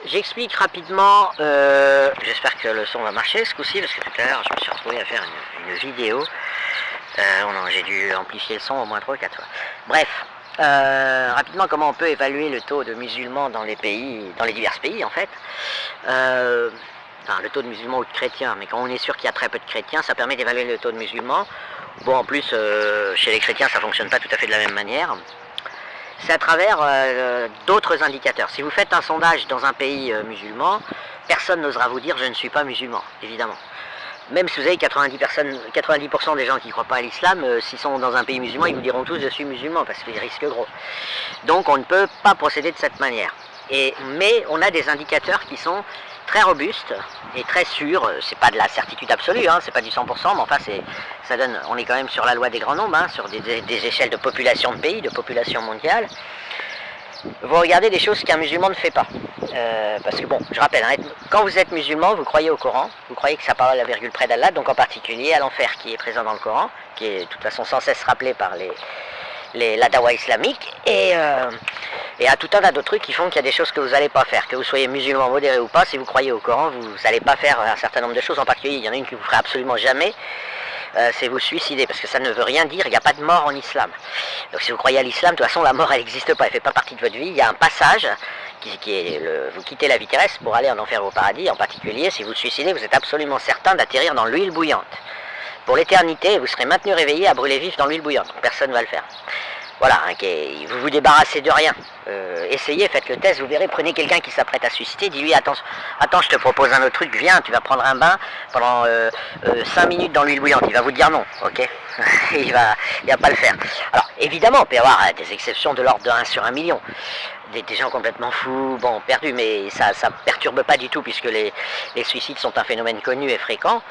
J'explique rapidement, j'espère que le son va marcher ce coup-ci, parce que tout à l'heure je me suis retrouvé à faire une vidéo. J'ai dû amplifier le son au moins 3 ou 4 fois. Bref, rapidement comment on peut évaluer le taux de musulmans dans les pays, dans les divers pays en fait. Enfin, le taux de musulmans ou de chrétiens, mais quand on est sûr qu'il y a très peu de chrétiens, ça permet d'évaluer le taux de musulmans. Bon, en plus, chez les chrétiens, ça fonctionne pas tout à fait de la même manière. C'est à travers d'autres indicateurs. Si vous faites un sondage dans un pays musulman, personne n'osera vous dire je ne suis pas musulman, évidemment. Même si vous avez 90% des gens qui ne croient pas à l'islam, s'ils sont dans un pays musulman, ils vous diront tous je suis musulman, parce qu'ils risquent gros. Donc on ne peut pas procéder de cette manière. Mais on a des indicateurs qui sont très robustes et très sûrs. C'est pas de la certitude absolue, hein, c'est pas du 100%, mais enfin ça donne, on est quand même sur la loi des grands nombres, hein, sur des échelles de population de pays, de population mondiale. Vous regardez des choses qu'un musulman ne fait pas. Parce que bon, je rappelle, hein, quand vous êtes musulman, vous croyez au Coran, vous croyez que ça parle à la virgule près d'Allah, donc en particulier à l'enfer qui est présent dans le Coran, qui est de toute façon sans cesse rappelé par la dawa islamique, et à tout un tas d'autres trucs qui font qu'il y a des choses que vous n'allez pas faire. Que vous soyez musulman modéré ou pas, si vous croyez au Coran, vous n'allez pas faire un certain nombre de choses, en particulier, il y en a une que vous ne ferez absolument jamais, c'est vous suicider, parce que ça ne veut rien dire, il n'y a pas de mort en islam. Donc si vous croyez à l'islam, de toute façon la mort elle n'existe pas, elle ne fait pas partie de votre vie, il y a un passage qui est vous quittez la vie terrestre pour aller en enfer ou au paradis, en particulier si vous suicidez, vous êtes absolument certain d'atterrir dans l'huile bouillante. Pour l'éternité, vous serez maintenu réveillé à brûler vif dans l'huile bouillante, donc personne ne va le faire. Voilà, hein, vous vous débarrassez de rien. Essayez, faites le test, vous verrez, prenez quelqu'un qui s'apprête à se suicider, dis-lui attends, je te propose un autre truc, viens, tu vas prendre un bain pendant 5 minutes dans l'huile bouillante, il va vous dire non, ok. il va pas le faire. Alors évidemment, il peut y avoir des exceptions de l'ordre de 1 sur 1 million. Des gens complètement fous, bon, perdus, mais ça perturbe pas du tout puisque les suicides sont un phénomène connu et fréquent.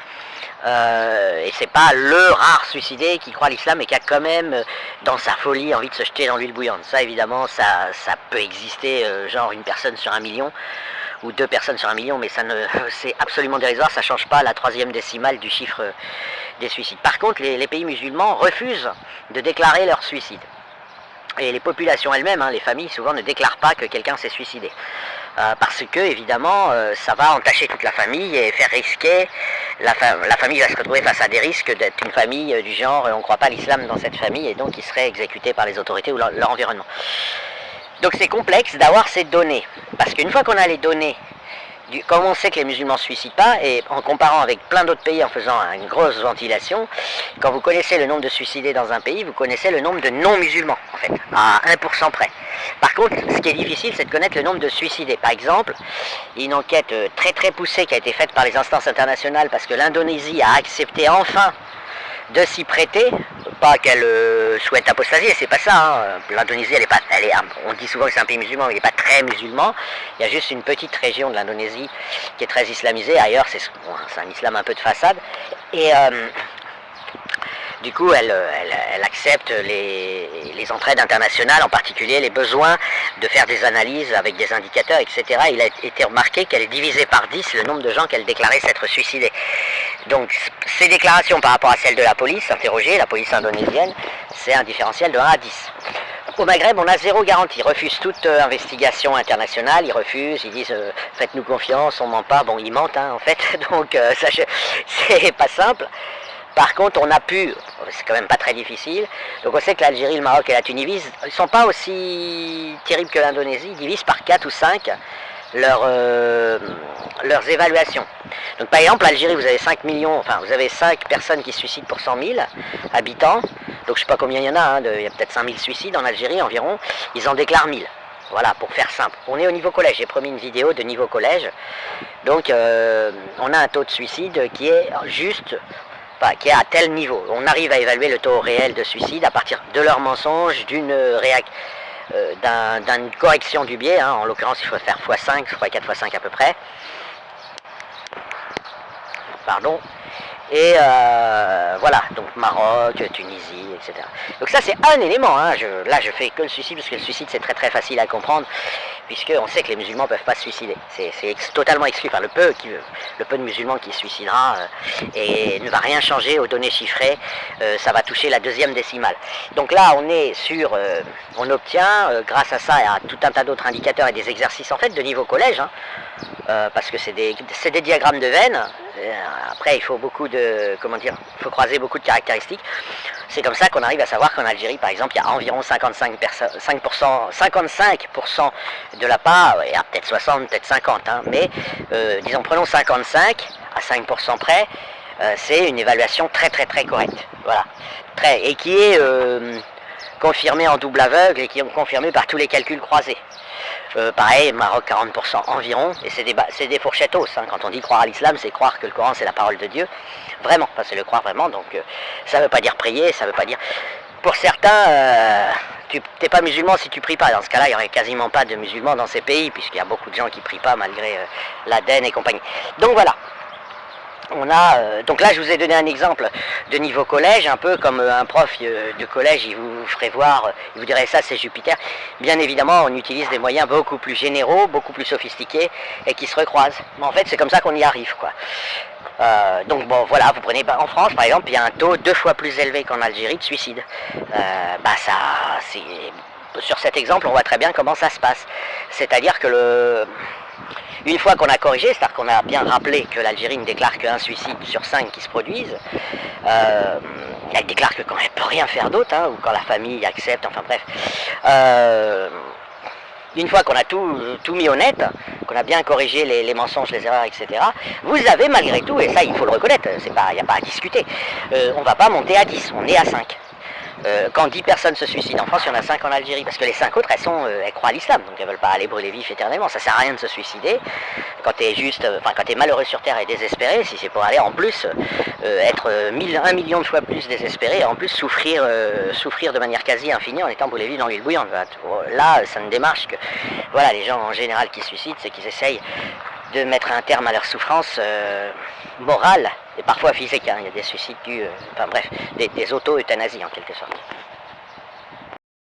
Et c'est pas le rare suicidé qui croit à l'islam et qui a quand même, dans sa folie, envie de se jeter dans l'huile bouillante. Ça, évidemment, ça peut exister, genre une personne sur 1 million ou 2 personnes sur 1 million, mais c'est absolument dérisoire, ça change pas la 3e décimale du chiffre des suicides. Par contre, les pays musulmans refusent de déclarer leur suicide. Et les populations elles-mêmes, hein, les familles, souvent ne déclarent pas que quelqu'un s'est suicidé. Parce que, évidemment, ça va entacher toute la famille et faire risquer, la famille va se retrouver face à des risques d'être une famille du genre, on ne croit pas à l'islam dans cette famille, et donc il serait exécuté par les autorités ou leur environnement. Donc c'est complexe d'avoir ces données, parce qu'une fois qu'on a les données, comme on sait que les musulmans ne se suicident pas, et en comparant avec plein d'autres pays en faisant une grosse ventilation, quand vous connaissez le nombre de suicidés dans un pays, vous connaissez le nombre de non-musulmans, en fait, à 1% près. Par contre, ce qui est difficile, c'est de connaître le nombre de suicidés. Par exemple, une enquête très très poussée qui a été faite par les instances internationales, parce que l'Indonésie a accepté enfin de s'y prêter, pas qu'elle souhaite apostasier, c'est pas ça, hein. L'Indonésie, on dit souvent que c'est un pays musulman, mais il n'est pas très musulman, il y a juste une petite région de l'Indonésie qui est très islamisée, ailleurs c'est un islam un peu de façade, et du coup elle accepte les entraides internationales, en particulier les besoins de faire des analyses avec des indicateurs, etc. Il a été remarqué qu'elle est divisée par 10 le nombre de gens qu'elle déclarait s'être suicidés. Donc ces déclarations par rapport à celles de la police interrogée, la police indonésienne, c'est un différentiel de 1 à 10. Au Maghreb, on a zéro garantie, ils refusent toute investigation internationale, ils refusent, ils disent faites-nous confiance, on ment pas, bon ils mentent hein, en fait, donc c'est pas simple. Par contre, on a pu, c'est quand même pas très difficile, donc on sait que l'Algérie, le Maroc et la Tunisie, ils ne sont pas aussi terribles que l'Indonésie, ils divisent par 4 ou 5 leurs évaluations. Donc par exemple, l'Algérie, vous avez 5 millions, enfin vous avez 5 personnes qui se suicident pour 100 000 habitants, donc je sais pas combien il y en a, hein, il y a peut-être 5 000 suicides en Algérie environ, ils en déclarent 1000. Voilà, pour faire simple. On est au niveau collège, j'ai promis une vidéo de niveau collège, donc on a un taux de suicide qui est juste, qui est à tel niveau. On arrive à évaluer le taux réel de suicide à partir de leurs mensonges, d'une correction du biais, hein. En l'occurrence il faut faire x5, x4, x5 à peu près. Pardon. Et voilà, donc Maroc, Tunisie, etc. Donc ça c'est un élément, hein. Là je fais que le suicide, parce que le suicide c'est très très facile à comprendre, puisqu'on sait que les musulmans ne peuvent pas se suicider. C'est totalement exclu, enfin le peu de musulmans qui se suicidera et ne va rien changer aux données chiffrées, ça va toucher la deuxième décimale. Donc là on est sur, on obtient grâce à ça et à tout un tas d'autres indicateurs et des exercices en fait de niveau collège, hein, parce que c'est des diagrammes de veines. Après il faut beaucoup de, comment dire, il faut croiser beaucoup de caractéristiques. C'est comme ça qu'on arrive à savoir qu'en Algérie par exemple il y a environ 55% de la part, il y a peut-être 60, peut-être 50, hein, mais disons prenons 55 à 5% près, c'est une évaluation très très très correcte, voilà, et qui est confirmée en double aveugle et qui est confirmée par tous les calculs croisés. Pareil, Maroc 40% environ, et c'est des fourchettes hausses, hein. Quand on dit croire à l'islam, c'est croire que le Coran c'est la parole de Dieu, vraiment, enfin, c'est le croire vraiment, donc ça ne veut pas dire prier, ça veut pas dire... Pour certains, tu n'es pas musulman si tu pries pas, dans ce cas-là il n'y aurait quasiment pas de musulmans dans ces pays, puisqu'il y a beaucoup de gens qui prient pas malgré l'Aden et compagnie. Donc voilà. Donc là je vous ai donné un exemple de niveau collège, un peu comme un prof de collège, il vous ferait voir, il vous dirait ça c'est Jupiter. Bien évidemment on utilise des moyens beaucoup plus généraux, beaucoup plus sophistiqués et qui se recroisent. Mais en fait c'est comme ça qu'on y arrive, quoi. Donc bon voilà, vous prenez en France par exemple, il y a un taux 2 fois plus élevé qu'en Algérie de suicide. Sur cet exemple on voit très bien comment ça se passe. C'est-à-dire que une fois qu'on a corrigé, c'est-à-dire qu'on a bien rappelé que l'Algérie ne déclare qu'un suicide sur 5 qui se produisent, elle déclare que quand elle ne peut rien faire d'autre, hein, ou quand la famille accepte, enfin bref. Une fois qu'on a tout mis au net, qu'on a bien corrigé les mensonges, les erreurs, etc., vous avez malgré tout, et ça il faut le reconnaître, il n'y a pas à discuter, on ne va pas monter à 10, on est à 5. Quand 10 personnes se suicident en France, il y en a 5 en Algérie, parce que les 5 autres, elles croient à l'islam, donc elles ne veulent pas aller brûler vif éternellement. Ça sert à rien de se suicider quand tu es quand tu es malheureux sur Terre et désespéré, si c'est pour aller en plus être 1 million de fois plus désespéré, et en plus souffrir de manière quasi infinie en étant brûlé vif dans l'huile bouillante. Là, ça ne démarche que... Voilà, les gens en général qui se suicident, c'est qu'ils essayent de mettre un terme à leur souffrance morale et parfois physique, hein. Il y a des suicides dus, enfin bref, des auto-euthanasies en quelque sorte.